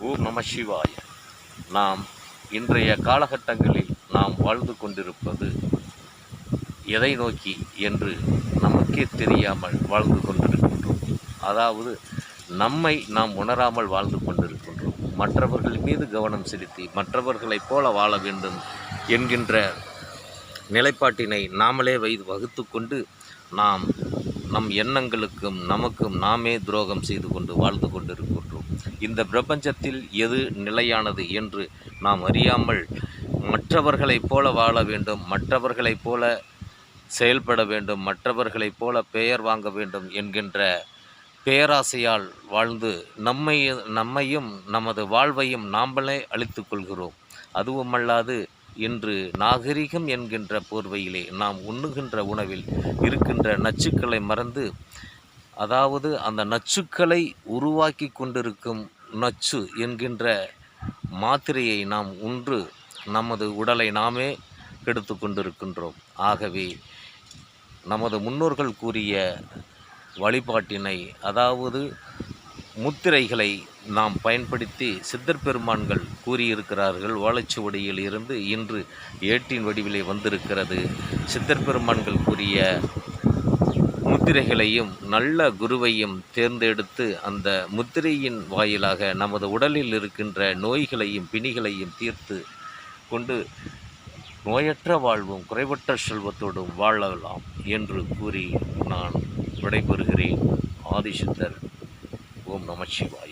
ஓம் நம சிவாய. நாம் இன்றைய காலகட்டங்களில் நாம் வாழ்ந்து கொண்டிருப்பது எதை நோக்கி என்று நமக்கே தெரியாமல் வாழ்ந்து கொண்டிருக்கின்றோம். அதாவது நம்மை நாம் உணராமல் வாழ்ந்து கொண்டிருக்கின்றோம். மற்றவர்கள் மீது கவனம் செலுத்தி மற்றவர்களைப் போல வாழ வேண்டும் என்கின்ற நிலைப்பாட்டினை நாமளே வகுத்து கொண்டு நாம் நம் எண்ணங்களுக்கும் நமக்கும் நாமே துரோகம் செய்து கொண்டு வாழ்ந்து கொண்டிருக்கின்றோம். இந்த பிரபஞ்சத்தில் எது நிலையானது என்று நாம் அறியாமல் மற்றவர்களைப் போல வாழ வேண்டும், மற்றவர்களைப் போல செயல்பட வேண்டும், மற்றவர்களைப் போல பெயர் வாங்க வேண்டும் என்கின்ற பேராசையால் வாழ்ந்து நம்மையும் நமது வாழ்வையும் நாம்பளே அழித்து கொள்கிறோம். அதுவுமல்லாது இன்று நாகரிகம் என்கின்ற போர்வையிலே நாம் உண்ணுகின்ற உணவில் இருக்கின்ற நச்சுக்களை மறந்து, அதாவது அந்த நச்சுக்களை உருவாக்கி கொண்டிருக்கும் நச்சு என்கின்ற மாத்திரையை நாம் உண்டு நமது உடலை நாமே கெடுத்து கொண்டிருக்கின்றோம். ஆகவே நமது முன்னோர்கள் கூறிய வழிபாட்டினை, அதாவது முத்திரைகளை நாம் பயன்படுத்தி சித்தர் பெருமான்கள் கூறியிருக்கிறார்கள். ஓலைச்சுவடியில் இருந்து இன்று ஏட்டின் வடிவிலே வந்திருக்கிறது. சித்தர் பெருமான்கள் கூறிய முத்திரைகளையும் நல்ல குருவையும் தேர்ந்தெடுத்து அந்த முத்திரையின் வாயிலாக நமது உடலில் இருக்கின்ற நோய்களையும் பிணிகளையும் தீர்த்து கொண்டு நோயற்ற வாழ்வும் குறைவற்ற செல்வத்தோடும் வாழலாம் என்று கூறி நான் விடைபெறுகிறேன். ஆதிசித்தர். ஓம் நம சிவாய.